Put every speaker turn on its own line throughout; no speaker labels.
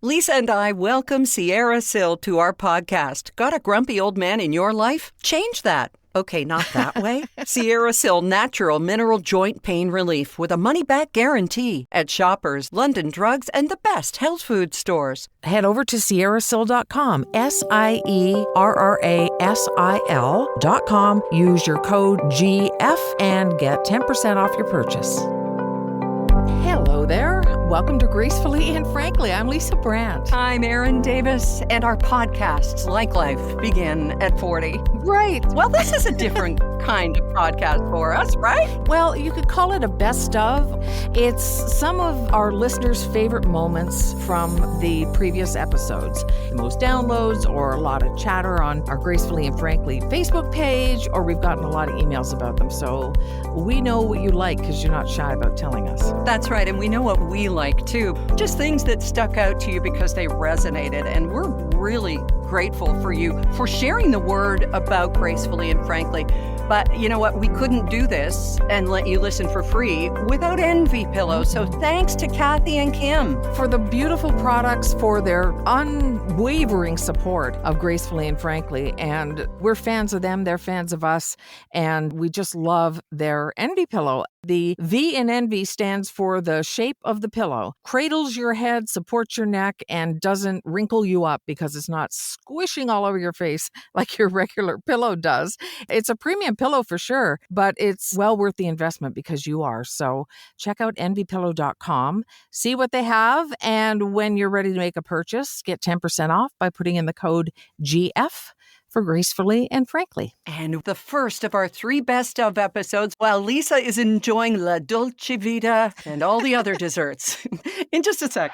Lisa and I welcome Sierra Sil to our podcast. Got a grumpy old man in your life? Change that. Okay, not that way. Sierra Sil Natural Mineral Joint Pain Relief with a money-back guarantee at Shoppers, London Drugs, and the best health food stores.
Head over to sierrasil.com, SIERRASIL.com. Use your code GF and get 10% off your purchase. Hello there. Welcome to Gracefully and Frankly. I'm Lisa Brandt.
I'm Erin Davis, and our podcasts, like life, begin at 40.
Right.
Well, this is a different kind of podcast for us, right?
Well, you could call it a best of. It's some of our listeners' favorite moments from the previous episodes. The most downloads or a lot of chatter on our Gracefully and Frankly Facebook page, or we've gotten a lot of emails about them. So we know what you like because you're not shy about telling us.
That's right, and we know what we like too. Just things that stuck out to you because they resonated, and we're really grateful for you for sharing the word about Gracefully and Frankly. But you know what? We couldn't do this and let you listen for free without Envy Pillows. So thanks to Kathy and Kim
for the beautiful products, for their unwavering support of Gracefully and Frankly. And we're fans of them. They're fans of us. And we just love their Envy Pillow. The V in Envy stands for the shape of the pillow. Cradles your head, supports your neck, and doesn't wrinkle you up because it's not squishing all over your face like your regular pillow does. It's a premium pillow for sure, but it's well worth the investment because you are. So check out envypillow.com, see what they have, and when you're ready to make a purchase, get 10% off by putting in the code GF for Gracefully and Frankly.
And the first of our 3 best of episodes, while Lisa is enjoying La Dolce Vita and all the other desserts. In just a sec.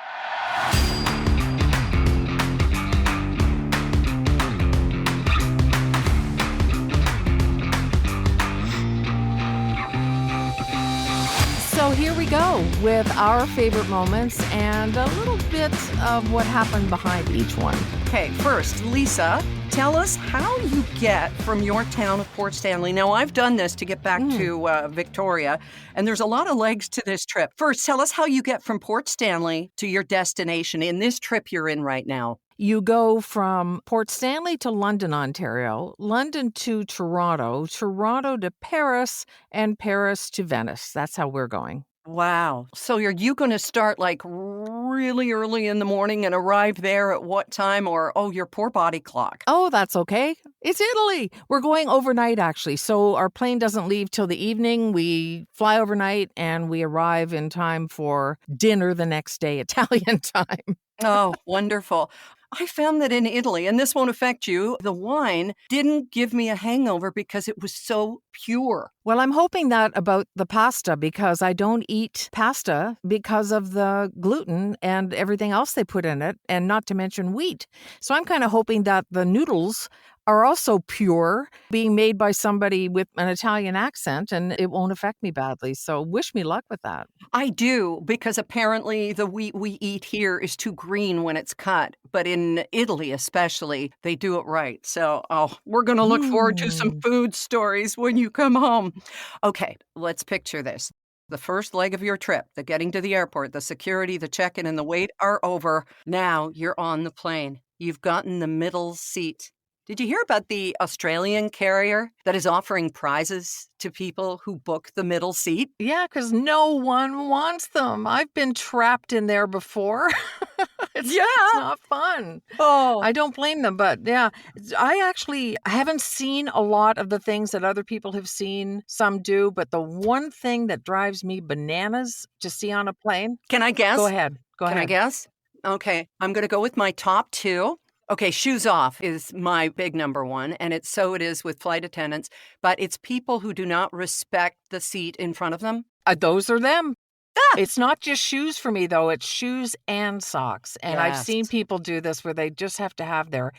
So here we go with our favorite moments and a little bit of what happened behind each one.
Okay, first, Lisa, tell us how you get from your town of Port Stanley. Now, I've done this to get back to Victoria, and there's a lot of legs to this trip. First, tell us how you get from Port Stanley to your destination in this trip you're in right now.
You go from Port Stanley to London, Ontario, London to Toronto, Toronto to Paris, and Paris to Venice. That's how we're going.
Wow. So are you going to start like really early in the morning and arrive there at what time? Or, oh, your poor body clock.
Oh, that's okay. It's Italy. We're going overnight, actually. So our plane doesn't leave till the evening. We fly overnight and we arrive in time for dinner the next day, Italian time.
Oh, wonderful. I found that in Italy, and this won't affect you, the wine didn't give me a hangover because it was so pure.
Well, I'm hoping that about the pasta because I don't eat pasta because of the gluten and everything else they put in it, and not to mention wheat. So I'm kind of hoping that the noodles are also pure, being made by somebody with an Italian accent, and it won't affect me badly. So wish me luck with that.
I do, because apparently the wheat we eat here is too green when it's cut. But in Italy especially, they do it right. So we're going to look forward to some food stories when you come home. Okay, let's picture this. The first leg of your trip, the getting to the airport, the security, the check-in, and the wait are over. Now you're on the plane. You've gotten the middle seat. Did you hear about the Australian carrier that is offering prizes to people who book the middle seat?
Yeah, because no one wants them. I've been trapped in there before. It's not fun.
Oh,
I don't blame them, but yeah, I haven't seen a lot of the things that other people have seen. Some do, but the one thing that drives me bananas to see on a plane.
Can I guess?
Go ahead.
Can I guess? Okay, I'm going to go with my top 2. Okay, shoes off is my big number 1, and it is with flight attendants, but it's people who do not respect the seat in front of them.
Those are them. It's not just shoes for me, though. It's shoes and socks. And I've seen people do this where they just have to have their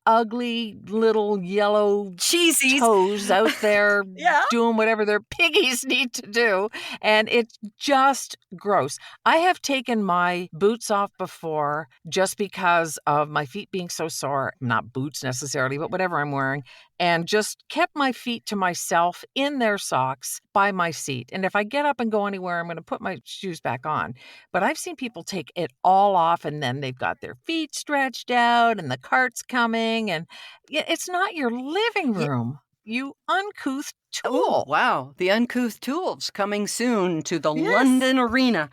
ugly little yellow
cheesy
toes out there doing whatever their piggies need to do. And it's just gross. I have taken my boots off before just because of my feet being so sore. Not boots necessarily, but whatever I'm wearing. and just kept my feet to myself in their socks by my seat. And if I get up and go anywhere, I'm going to put my shoes back on. But I've seen people take it all off and then they've got their feet stretched out and the cart's coming. And it's not your living
Ye
room, you uncouth
Oh,
tool.
wow. The uncouth tools coming soon to the
Yes.
London Arena.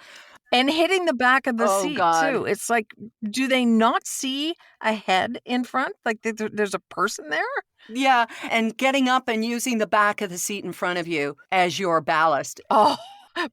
And hitting the back of the
Oh,
seat
God.
too. It's like, do they not see a head in front? Like there's a person there?
Yeah, and getting up and using the back of the seat in front of you as your ballast.
Oh,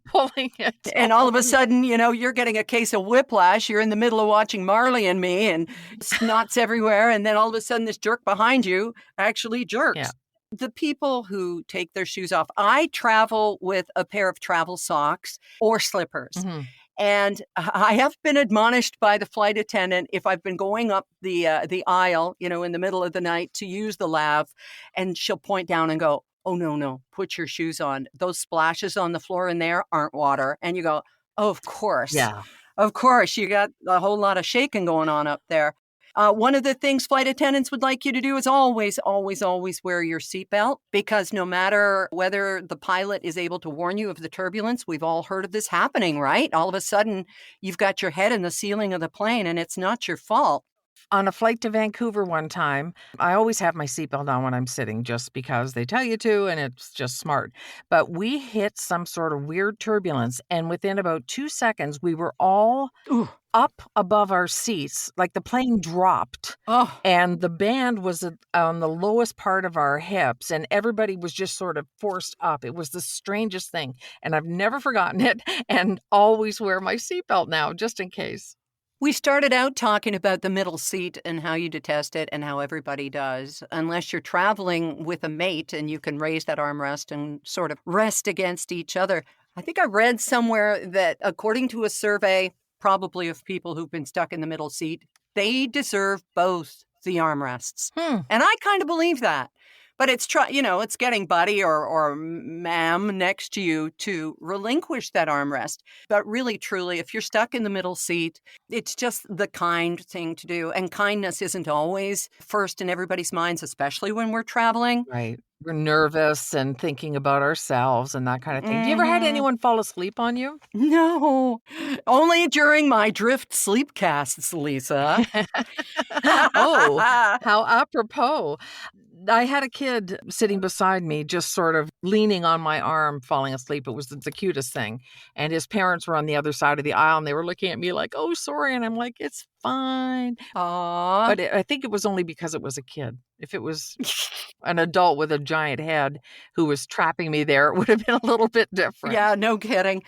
pulling it
And all of a
on.
sudden, you're getting a case of whiplash. You're in the middle of watching Marley and Me, and snot's everywhere. And then all of a sudden, this jerk behind you actually
Yeah.
jerks. The people who take their shoes off, I travel with a pair of travel socks or slippers.
Mhm.
And I have been admonished by the flight attendant if I've been going up the aisle, in the middle of the night to use the lav, and she'll point down and go, "Oh, no, no, put your shoes on. Those splashes on the floor in there aren't water." And you go, "Oh, of course.
Yeah.
Of course. You got a whole lot of shaking going on up there." One of the things flight attendants would like you to do is always, always, always wear your seatbelt, because no matter whether the pilot is able to warn you of the turbulence, we've all heard of this happening, right? All of a sudden, you've got your head in the ceiling of the plane and it's not your fault.
On a flight to Vancouver one time, I always have my seatbelt on when I'm sitting just because they tell you to and it's just smart. But we hit some sort of weird turbulence, and within about 2 seconds, we were all
Ooh.
up above our seats, like the plane dropped,
Oh,
and the band was on the lowest part of our hips, and everybody was just sort of forced up. It was the strangest thing, and I've never forgotten it, and always wear my seatbelt now just in case.
we started out talking about the middle seat and how you detest it and how everybody does, unless you're traveling with a mate and you can raise that armrest and sort of rest against each other. I think I read somewhere that according to a survey, probably of people who've been stuck in the middle seat, they deserve both the armrests.
Hmm.
And I kind of believe that. But it's getting buddy or ma'am next to you to relinquish that armrest. But really, truly, if you're stuck in the middle seat, it's just the kind thing to do. And kindness isn't always first in everybody's minds, especially when we're traveling.
Right. We're nervous and thinking about ourselves and that kind of thing. Do you ever had
Hmm.
anyone fall asleep on you?
No, only during my drift sleep casts, Lisa.
Oh, how apropos. I had a kid sitting beside me, just sort of leaning on my arm, falling asleep. It was the cutest thing. And his parents were on the other side of the aisle and they were looking at me like, "Oh, sorry." And I'm like, "It's fine."
Aw.
But I think it was only because it was a kid. If it was an adult with a giant head who was trapping me there, it would have been a little bit different.
Yeah, no kidding.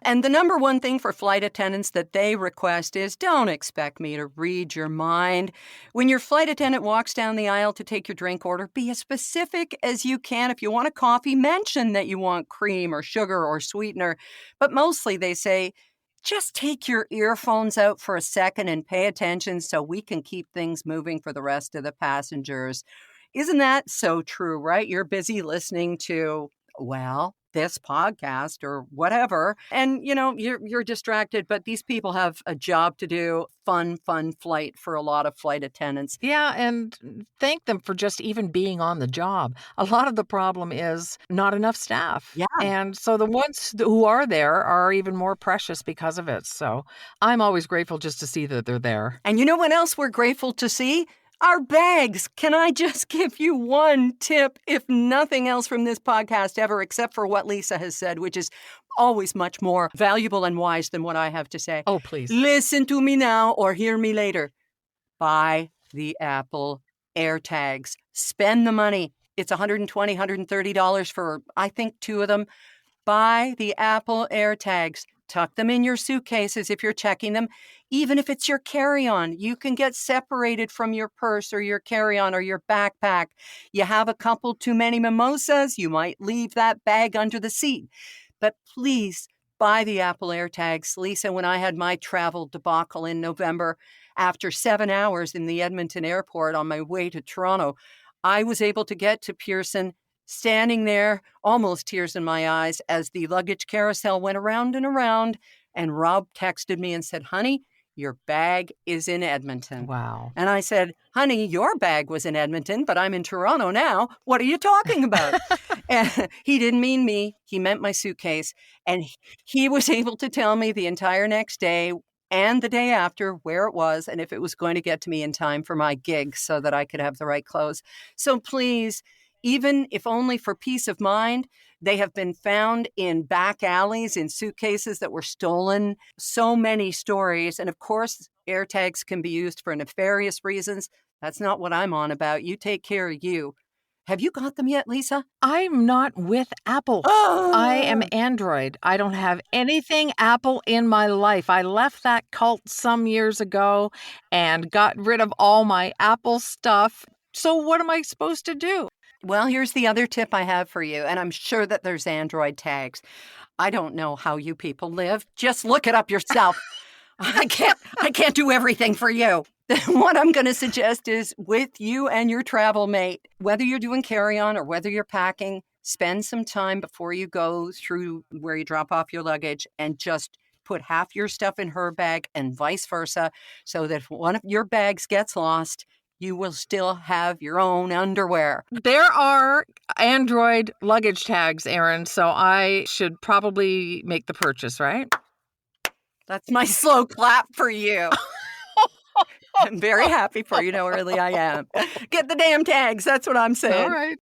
And the number one thing for flight attendants that they request is don't expect me to read your mind. When your flight attendant walks down the aisle to take your drink order, be as specific as you can. If you want a coffee, mention that you want cream or sugar or sweetener. But mostly they say, just take your earphones out for a second and pay attention so we can keep things moving for the rest of the passengers. Isn't that so true, right? You're busy listening to, well, this podcast or whatever, and you're distracted, but these people have a job to do. Fun flight for a lot of flight attendants.
Yeah, and thank them for just even being on the job. A lot of the problem is not enough staff.
Yeah.
And so the ones who are there are even more precious because of it. So I'm always grateful just to see that they're there.
And you know what else we're grateful to see? Our bags. Can I just give you one tip, if nothing else from this podcast ever, except for what Lisa has said, which is always much more valuable and wise than what I have to say?
Oh, please.
Listen to me now or hear me later. Buy the Apple AirTags. Spend the money. It's $120, $130 for, I think, two of them. Buy the Apple AirTags. Tuck them in your suitcases if you're checking them. Even if it's your carry-on, you can get separated from your purse or your carry-on or your backpack. You have a couple too many mimosas, you might leave that bag under the seat. But please buy the Apple AirTags. Lisa, when I had my travel debacle in November, after 7 hours in the Edmonton airport on my way to Toronto, I was able to get to Pearson, standing there, almost tears in my eyes, as the luggage carousel went around and around. And Rob texted me and said, "Honey, your bag is in Edmonton.
Wow.
And I said, honey, your bag was in Edmonton, but I'm in Toronto now. What are you talking about? And he didn't mean me. He meant my suitcase. And he was able to tell me the entire next day and the day after where it was and if it was going to get to me in time for my gig so that I could have the right clothes. So please, even if only for peace of mind, they have been found in back alleys in suitcases that were stolen. So many stories. And of course, air tags can be used for nefarious reasons. That's not what I'm on about. You take care of you. Have you got them yet, Lisa?
I'm not with Apple. I am
Oh,
Android. I don't have anything Apple in my life. I left that cult some years ago and got rid of all my Apple stuff. So what am I supposed to do?
well, here's the other tip I have for you, and I'm sure that there's Android tags. I don't know how you people live. Just look it up yourself. I can't do everything for you. What I'm going to suggest is with you and your travel mate, whether you're doing carry-on or whether you're packing, spend some time before you go through where you drop off your luggage and just put half your stuff in her bag and vice versa, so that if one of your bags gets lost, you will still have your own underwear.
There are Android luggage tags, Erin, so I should probably make the purchase, right?
That's my slow clap for you. I'm very happy for you. No, really, I am. Get the damn tags. That's what I'm saying.
All right.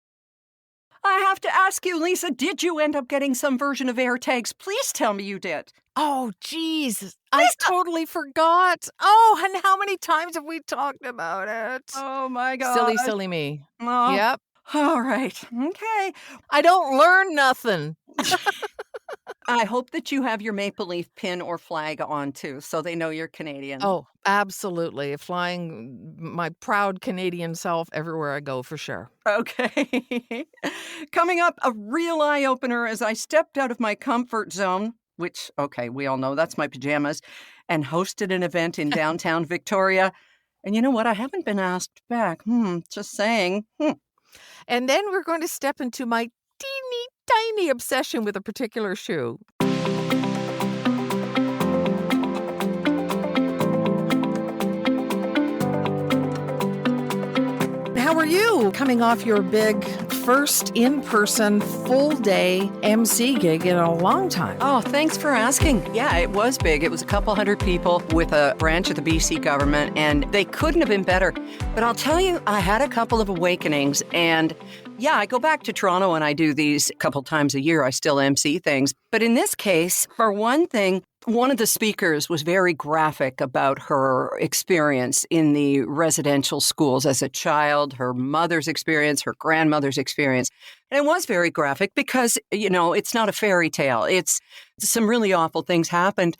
I have to ask you, Lisa, did you end up getting some version of AirTags? Please tell me you did.
Oh, geez. I totally forgot. Oh, and how many times have we talked about it?
Oh, my God.
Silly me.
Oh,
Yep.
all right. Okay.
I don't learn nothing.
I hope that you have your Maple Leaf pin or flag on, too, so they know you're Canadian.
Oh, absolutely. Flying my proud Canadian self everywhere I go, for sure.
Okay. Coming up, a real eye-opener as I stepped out of my comfort zone, which, okay, we all know that's my pajamas, and hosted an event in downtown Victoria. And you know what? I haven't been asked back. Just saying.
And then we're going to step into my tiny obsession with a particular shoe. How are you coming off your big first in-person full-day MC gig in a long time?
Oh, thanks for asking. Yeah, it was big. It was a couple hundred people with a branch of the BC government, and they couldn't have been better. But I'll tell you, I had a couple of awakenings, and yeah, I go back to Toronto and I do these a couple times a year. I still MC things. But in this case, for one thing, one of the speakers was very graphic about her experience in the residential schools as a child, her mother's experience, her grandmother's experience. And it was very graphic because, it's not a fairy tale. It's some really awful things happened.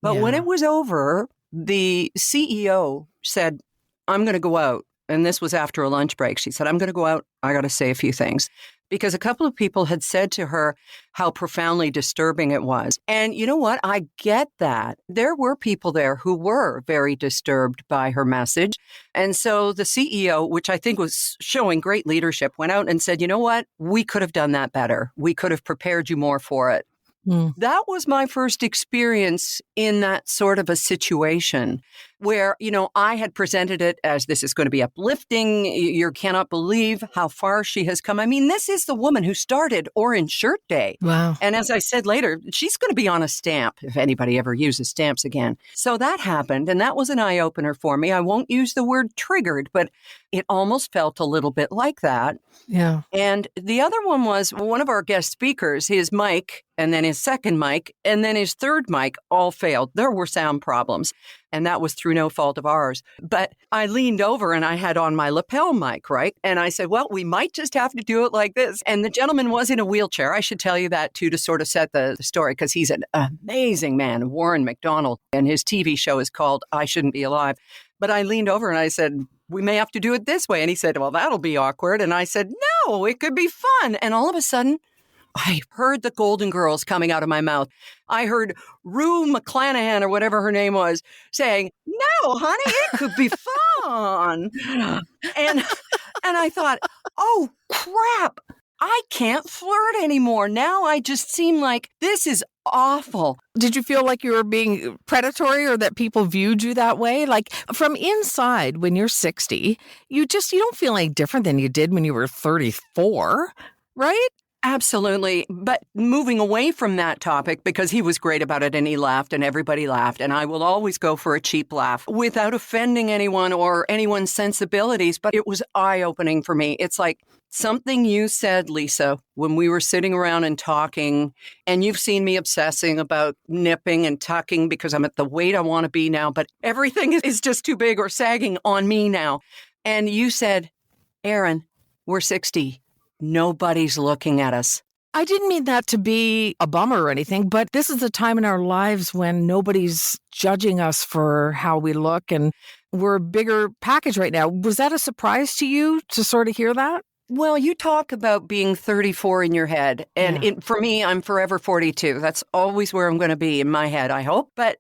But when
Yeah.
it was over, the CEO said, I'm going to go out. And this was after a lunch break. She said, I'm going to go out. I got to say a few things. Because a couple of people had said to her how profoundly disturbing it was. And you know what? I get that. There were people there who were very disturbed by her message. And so the CEO, which I think was showing great leadership, went out and said, you know what? We could have done that better. We could have prepared you more for it. That was my first experience in that sort of a situation where, I had presented it as this is going to be uplifting. You cannot believe how far she has come. I mean, this is the woman who started Orange Shirt Day.
Wow.
And as I said later, she's going to be on a stamp if anybody ever uses stamps again. So that happened, and that was an eye-opener for me. I won't use the word triggered, but it almost felt a little bit like that.
Yeah.
And the other one was one of our guest speakers, his mic, and then his second mic, and then his third mic all failed. There were sound problems, and that was through no fault of ours. But I leaned over and I had on my lapel mic, right? And I said, well, we might just have to do it like this. And the gentleman was in a wheelchair. I should tell you that, too, to sort of set the story, because he's an amazing man, Warren McDonald, and his TV show is called I Shouldn't Be Alive. But I leaned over and I said, we may have to do it this way. And he said, well, that'll be awkward. And I said, no, it could be fun. And all of a sudden, I heard the Golden Girls coming out of my mouth. I heard Rue McClanahan, or whatever her name was, saying, no, honey, it could be fun. And I thought, oh, crap. I can't flirt anymore. Now I just seem like this is awful.
Did you feel like you were being predatory or that people viewed you that way? Like from inside, when you're 60, you don't feel any different than you did when you were 34, right?
Absolutely. But moving away from that topic, because he was great about it and he laughed and everybody laughed, and I will always go for a cheap laugh without offending anyone or anyone's sensibilities. But it was eye-opening for me. It's like something you said, Lisa, when we were sitting around and talking, and you've seen me obsessing about nipping and tucking because I'm at the weight I want to be now, but everything is just too big or sagging on me now. And you said, Erin, we're 60. Nobody's looking at us.
I didn't mean that to be a bummer or anything, but this is a time in our lives when nobody's judging us for how we look, and we're a bigger package right now. Was that a surprise to you to sort of hear that?
Well, you talk about being 34 in your head, and for me, I'm forever 42. That's always where I'm going to be in my head, I hope. But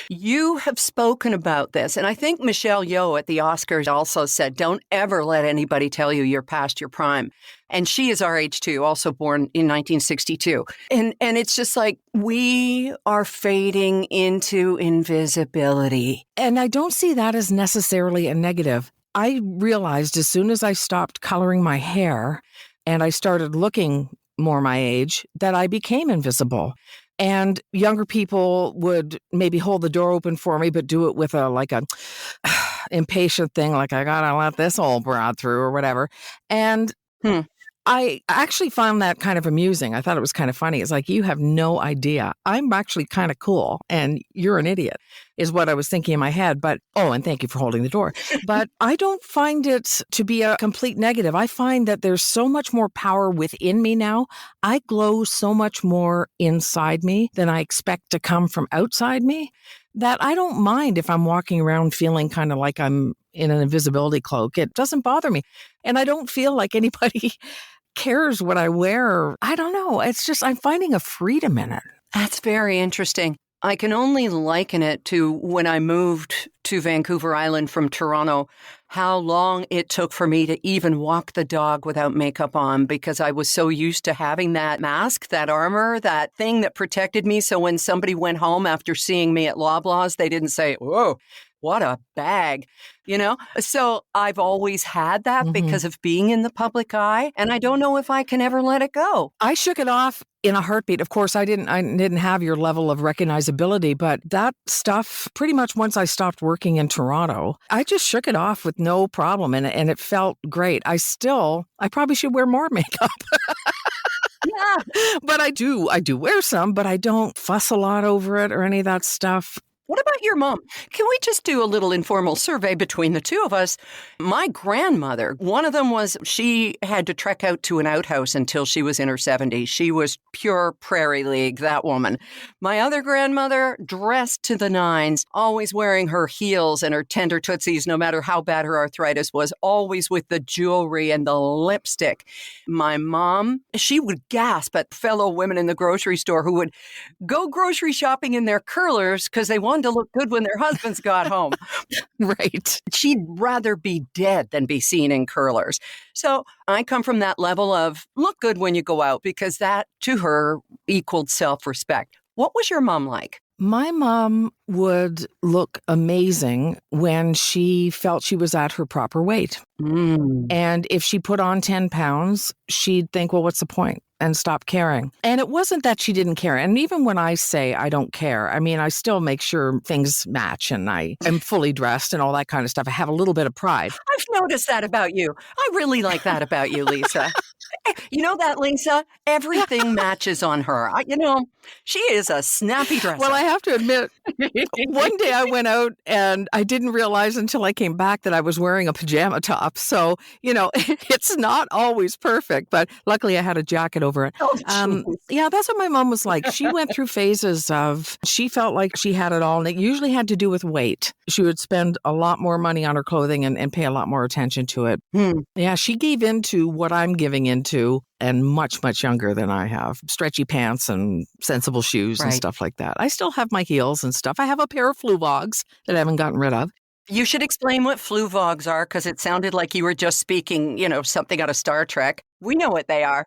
you have spoken about this, and I think Michelle Yeoh at the Oscars also said, don't ever let anybody tell you you're past your prime. And she is our age too, also born in 1962. And it's just like, we are fading into invisibility.
And I don't see that as necessarily a negative. I realized as soon as I stopped coloring my hair and I started looking more my age that I became invisible. And younger people would maybe hold the door open for me, but do it with a impatient thing, like I gotta let this old broad through or whatever. And I actually found that kind of amusing. I thought it was kind of funny. It's like, you have no idea. I'm actually kind of cool and you're an idiot, is what I was thinking in my head. But, and thank you for holding the door. But I don't find it to be a complete negative. I find that there's so much more power within me now. I glow so much more inside me than I expect to come from outside me, that I don't mind if I'm walking around feeling kind of like I'm in an invisibility cloak. It doesn't bother me. And I don't feel like anybody cares what I wear. I don't know. It's just, I'm finding a freedom in it.
That's very interesting. I can only liken it to when I moved to Vancouver Island from Toronto, how long it took for me to even walk the dog without makeup on, because I was so used to having that mask, that armor, that thing that protected me. So when somebody went home after seeing me at Loblaws, they didn't say, whoa, what a bag, So I've always had that because of being in the public eye, and I don't know if I can ever let it go.
I shook it off in a heartbeat. Of course, I didn't have your level of recognizability, but that stuff, pretty much once I stopped working in Toronto, I just shook it off with no problem, and it felt great. I probably should wear more makeup.
Yeah.
But I do wear some, but I don't fuss a lot over it or any of that stuff.
What about your mom? Can we just do a little informal survey between the two of us? My grandmother, one of them was she had to trek out to an outhouse until she was in her 70s. She was pure Prairie League, that woman. My other grandmother, dressed to the nines, always wearing her heels and her tender tootsies, no matter how bad her arthritis was, always with the jewelry and the lipstick. My mom, she would gasp at fellow women in the grocery store who would go grocery shopping in their curlers because they wanted to look good when their husbands got home.
Right.
She'd rather be dead than be seen in curlers. So I come from that level of look good when you go out, because that to her equaled self-respect. What was your mom like?
My mom would look amazing when she felt she was at her proper weight. And if she put on 10 pounds, she'd think, well, what's the point? And stop caring. And it wasn't that she didn't care. And even when I say I don't care, I mean, I still make sure things match and I am fully dressed and all that kind of stuff. I have a little bit of pride.
I've noticed that about you. I really like that about you, Lisa. You know that, Lisa? Everything matches on her. She is a snappy dresser.
Well, I have to admit, one day I went out and I didn't realize until I came back that I was wearing a pajama top. So, it's not always perfect, but luckily I had a jacket over it. Yeah, that's what my mom was like. She went through phases of, she felt like she had it all, and it usually had to do with weight. She would spend a lot more money on her clothing and pay a lot more attention to it. Yeah, she gave into what I'm giving into, and much, much younger than I have. Stretchy pants and sensible shoes and stuff like that. I still have my heels and stuff. I have a pair of Fluvogs that I haven't gotten rid of.
You should explain what Fluvogs are, because it sounded like you were just speaking, something out of Star Trek. We know what they are.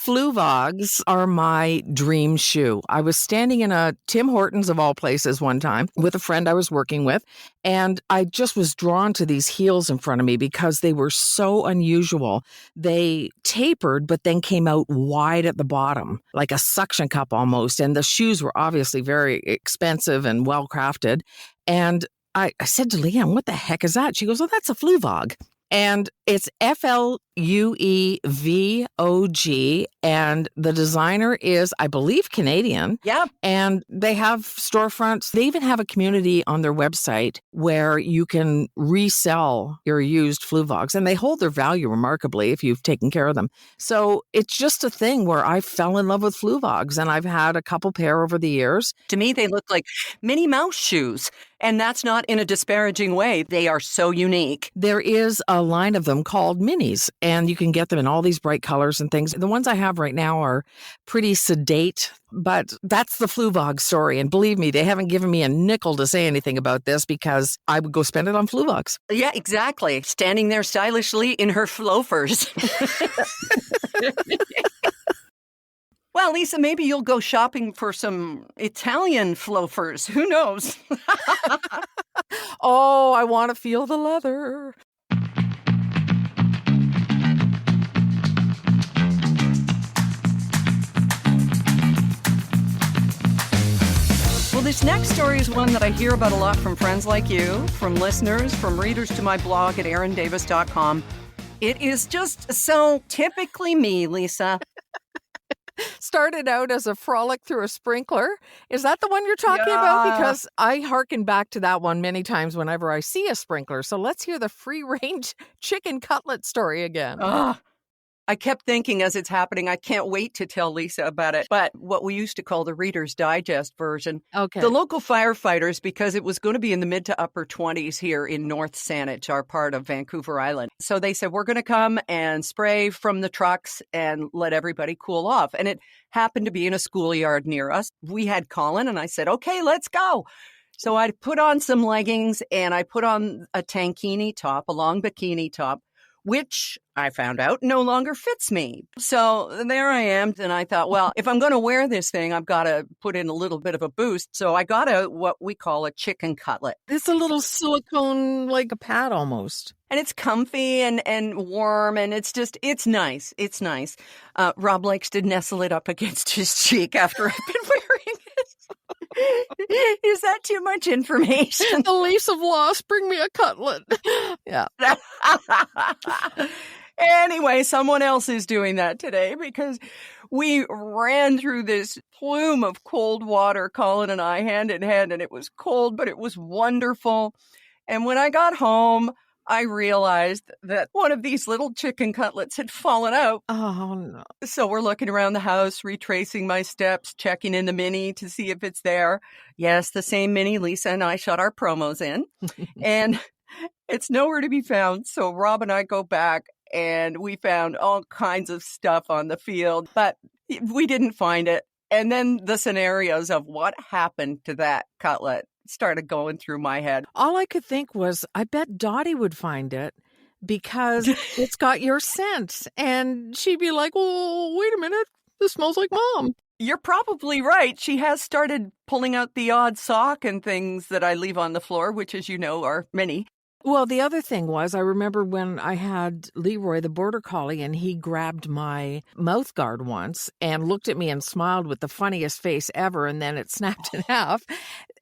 Fluvogs are my dream shoe. I was standing in a Tim Hortons of all places one time with a friend I was working with, and I just was drawn to these heels in front of me because they were so unusual. They tapered, but then came out wide at the bottom, like a suction cup almost. And the shoes were obviously very expensive and well crafted. And I said to Leanne, what the heck is that? She goes, oh, that's a Fluvog. And it's Fluvog, and the designer is, I believe, Canadian.
Yeah.
And they have storefronts. They even have a community on their website where you can resell your used Fluvogs, and they hold their value remarkably if you've taken care of them. So it's just a thing where I fell in love with Fluvogs, and I've had a couple pair over the years.
To me, they look like Minnie Mouse shoes. And that's not in a disparaging way. They are so unique.
There is a line of them called minis, and you can get them in all these bright colors and things. The ones I have right now are pretty sedate, but that's the Fluvog story. And believe me, they haven't given me a nickel to say anything about this because I would go spend it on Fluvogs.
Yeah, exactly. Standing there stylishly in her loafers. Well, Lisa, maybe you'll go shopping for some Italian loafers. Who knows?
Oh, I want to feel the leather.
Well, this next story is one that I hear about a lot from friends like you, from listeners, from readers to my blog at erindavis.com. It is just so typically me, Lisa.
Started out as a frolic through a sprinkler. Is that the one you're talking about? Because I hearken back to that one many times whenever I see a sprinkler. So let's hear the free-range chicken cutlet story again.
I kept thinking as it's happening, I can't wait to tell Lisa about it. But what we used to call the Reader's Digest version.
Okay.
The local firefighters, because it was going to be in the mid to upper 20s here in North Saanich, our part of Vancouver Island. So they said, we're going to come and spray from the trucks and let everybody cool off. And it happened to be in a schoolyard near us. We had Colin and I said, okay, let's go. So I put on some leggings and I put on a tankini top, a long bikini top, which I found out no longer fits me. So there I am. And I thought, well, if I'm going to wear this thing, I've got to put in a little bit of a boost. So I got what we call a chicken cutlet.
It's a little silicone, like a pad almost.
And it's comfy and warm, and it's nice. It's nice. Rob likes to nestle it up against his cheek after I've been wearing it. Is that too much information?
The lease of loss, bring me a cutlet. Yeah.
Anyway, someone else is doing that today because we ran through this plume of cold water, Colin and I, hand in hand, and it was cold, but it was wonderful. And when I got home, I realized that one of these little chicken cutlets had fallen out.
Oh, no.
So we're looking around the house, retracing my steps, checking in the Mini to see if it's there. Yes, the same Mini Lisa and I shot our promos in. And it's nowhere to be found. So Rob and I go back and we found all kinds of stuff on the field, but we didn't find it. And then the scenarios of what happened to that cutlet started going through my head.
All I could think was, I bet Dottie would find it because it's got your scent. And she'd be like, oh, wait a minute. This smells like Mom.
You're probably right. She has started pulling out the odd sock and things that I leave on the floor, which, as you know, are many.
Well, the other thing was, I remember when I had Leroy, the border collie, and he grabbed my mouth guard once and looked at me and smiled with the funniest face ever, and then it snapped in half.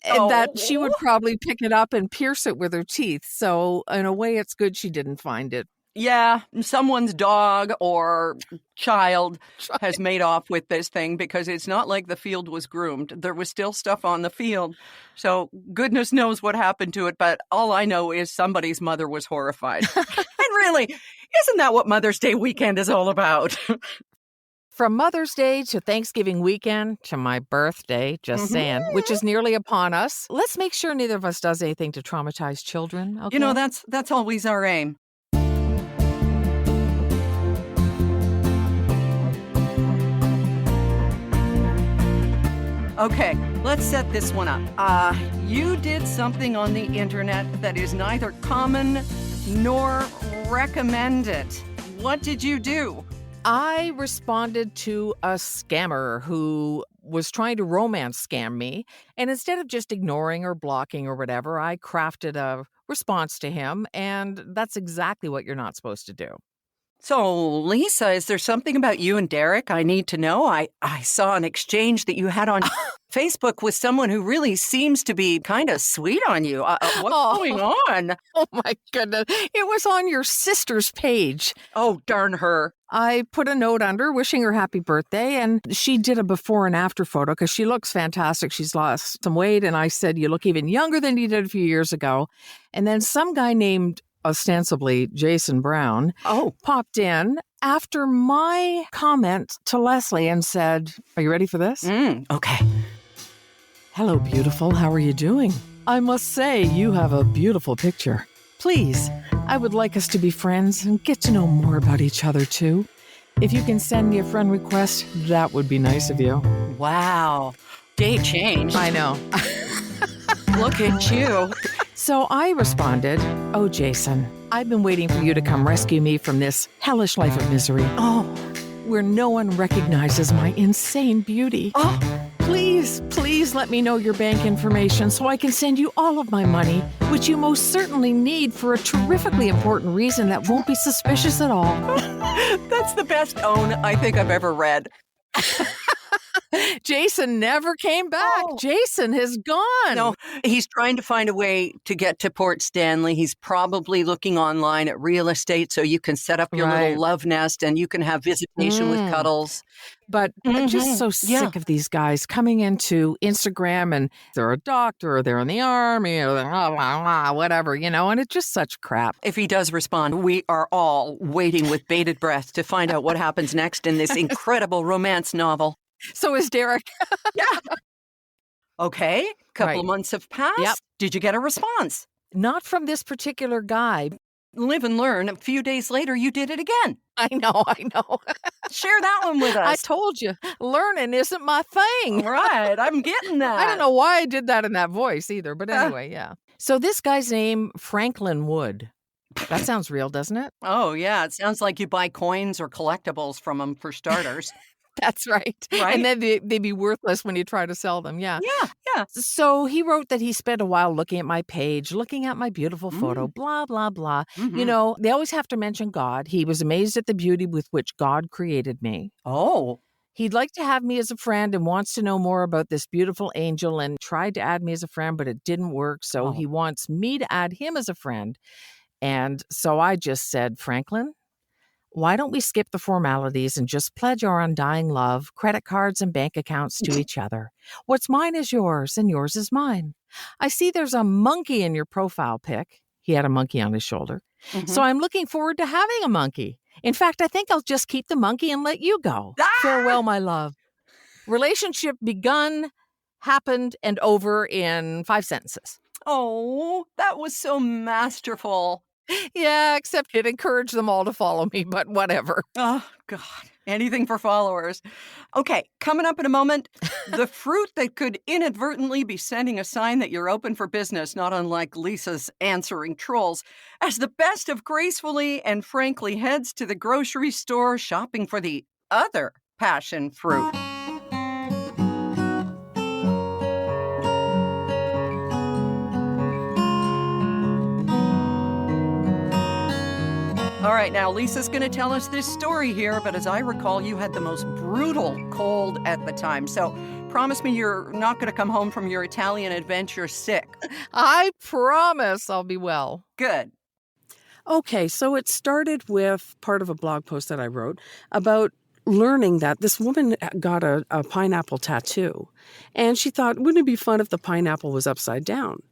And that she would probably pick it up and pierce it with her teeth. So in a way, it's good she didn't find it.
Yeah, someone's dog or child has made off with this thing because it's not like the field was groomed. There was still stuff on the field. So goodness knows what happened to it. But all I know is somebody's mother was horrified. And really, isn't that what Mother's Day weekend is all about?
From Mother's Day to Thanksgiving weekend to my birthday, just saying, which is nearly upon us. Let's make sure neither of us does anything to traumatize children. Okay?
You know, that's always our aim. Okay, let's set this one up. You did something on the internet that is neither common nor recommended. What did you do?
I responded to a scammer who was trying to romance scam me. And instead of just ignoring or blocking or whatever, I crafted a response to him. And that's exactly what you're not supposed to do.
So, Lisa, is there something about you and Derek I need to know? I saw an exchange that you had on Facebook with someone who really seems to be kind of sweet on you. What's going
Oh,
on?
oh my goodness. It was on your sister's page.
Oh, darn her.
I put a note under wishing her happy birthday, and she did a before and after photo because she looks fantastic. She's lost some weight, and I said, you look even younger than you did a few years ago. And then some guy named ostensibly Jason Brown popped in after my comment to Leslie and said, are you ready for this?
Okay.
Hello, beautiful. How are you doing? I must say you have a beautiful picture. Please, I would like us to be friends and get to know more about each other, too. If you can send me a friend request, that would be nice of you.
Wow. Day changed.
I know.
Look at you.
So I responded, oh, Jason, I've been waiting for you to come rescue me from this hellish life of misery. Oh, where no one recognizes my insane beauty. Oh, please let me know your bank information so I can send you all of my money, which you most certainly need for a terrifically important reason that won't be suspicious at all.
That's the best own I think I've ever read.
Jason never came back.
Oh.
Jason has gone.
No, he's trying to find a way to get to Port Stanley. He's probably looking online at real estate so you can set up your little love nest and you can have visitation with Cuddles.
But I'm just so sick of these guys coming into Instagram and they're a doctor or they're in the army or whatever, and it's just such crap.
If he does respond, we are all waiting with bated breath to find out what happens next in this incredible romance novel.
So is Derek.
Yeah. Okay. Couple of months have passed.
Yep.
Did you get a response?
Not from this particular guy.
Live and learn. A few days later, you did it again.
I know.
Share that one with us.
I told you, learning isn't my thing.
All right. I'm getting that.
I don't know why I did that in that voice either, but anyway, yeah. So this guy's name, Franklin Wood. That sounds real, doesn't it?
Oh, yeah. It sounds like you buy coins or collectibles from him for starters.
That's right. And then they'd be worthless when you try to sell them. Yeah.
Yeah.
So he wrote that he spent a while looking at my page, looking at my beautiful photo, blah, blah, blah.
Mm-hmm.
They always have to mention God. He was amazed at the beauty with which God created me.
Oh.
He'd like to have me as a friend and wants to know more about this beautiful angel and tried to add me as a friend, but it didn't work. So he wants me to add him as a friend. And so I just said, Franklin, why don't we skip the formalities and just pledge our undying love, credit cards and bank accounts to each other? What's mine is yours and yours is mine. I see there's a monkey in your profile pic. He had a monkey on his shoulder. So I'm looking forward to having a monkey. In fact, I think I'll just keep the monkey and let you go. Farewell, my love. Relationship begun, happened, and over in 5 sentences.
Oh, that was so masterful.
Yeah, except it encouraged them all to follow me, but whatever.
Oh, God. Anything for followers. Okay, coming up in a moment, the fruit that could inadvertently be sending a sign that you're open for business, not unlike Lisa's answering trolls, as the best of Gracefully and Frankly heads to the grocery store shopping for the other passion fruit. All right, now Lisa's going to tell us this story here, but as I recall, you had the most brutal cold at the time. So promise me you're not going to come home from your Italian adventure sick.
I promise I'll be well.
Good.
Okay, so it started with part of a blog post that I wrote about learning that this woman got a pineapple tattoo. And she thought, wouldn't it be fun if the pineapple was upside down?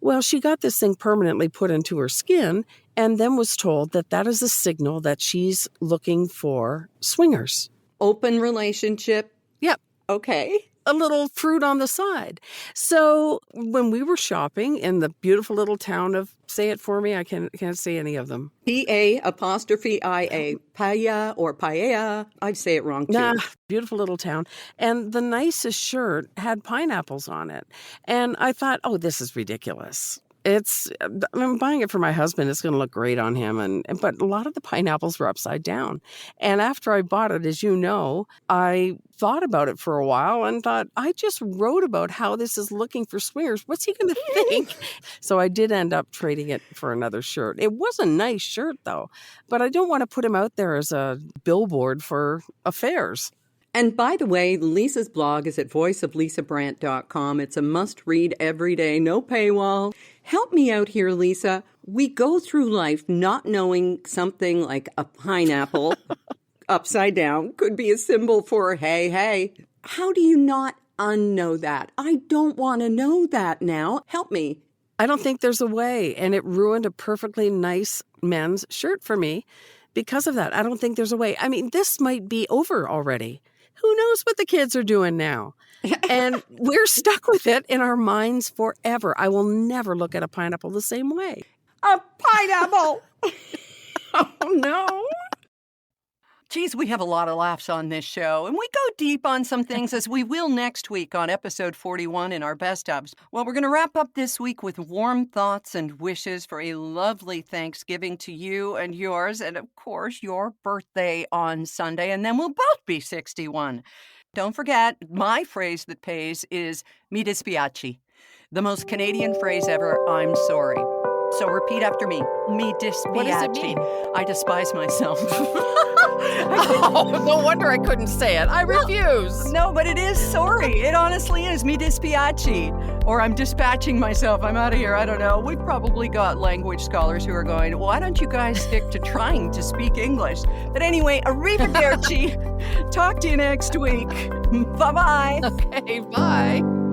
Well, she got this thing permanently put into her skin and then was told that that is a signal that she's looking for swingers.
Open relationship.
Yep.
Okay.
A little fruit on the side. So when we were shopping in the beautiful little town of, say it for me, I can't say any of them.
P-A-apostrophe-I-A. Paella or paella. I'd say it wrong, too.
Nah, beautiful little town. And the nicest shirt had pineapples on it. And I thought, oh, this is ridiculous.
I'm buying it for my husband. It's going to look great on him. But a lot of the pineapples were upside down. And after I bought it, as you know, I thought about it for a while and thought, I just wrote about how this is looking for swingers. What's he going to think? So I did end up trading it for another shirt. It was a nice shirt, though, but I don't want to put him out there as a billboard for affairs.
And by the way, Lisa's blog is at voiceoflisabrandt.com. It's a must-read every day, no paywall. Help me out here, Lisa. We go through life not knowing something like a pineapple upside down could be a symbol for hey, hey. How do you not unknow that? I don't want to know that now. Help me.
I don't think there's a way, and it ruined a perfectly nice men's shirt for me because of that. I don't think there's a way. I mean, this might be over already. Who knows what the kids are doing now? And we're stuck with it in our minds forever. I will never look at a pineapple the same way.
A pineapple!
Oh, no. Geez, we have a lot of laughs on this show, and we go deep on some things, as we will next week on episode 41 in our best ofs. Well, we're going to wrap up this week with warm thoughts and wishes for a lovely Thanksgiving to you and yours, and of course, your birthday on Sunday, and then we'll both be 61. Don't forget, my phrase that pays is mi dispiace, the most Canadian phrase ever, I'm sorry. So repeat after me. Mi dispiace.
What does it mean?
I despise myself.
Oh, no wonder I couldn't say it. I refuse.
No, but it is sorry. It honestly is mi dispiace. Or I'm dispatching myself. I'm out of here. I don't know. We've probably got language scholars who are going, why don't you guys stick to trying to speak English? But anyway, arrivederci. Talk to you next week. Bye-bye.
Okay, bye.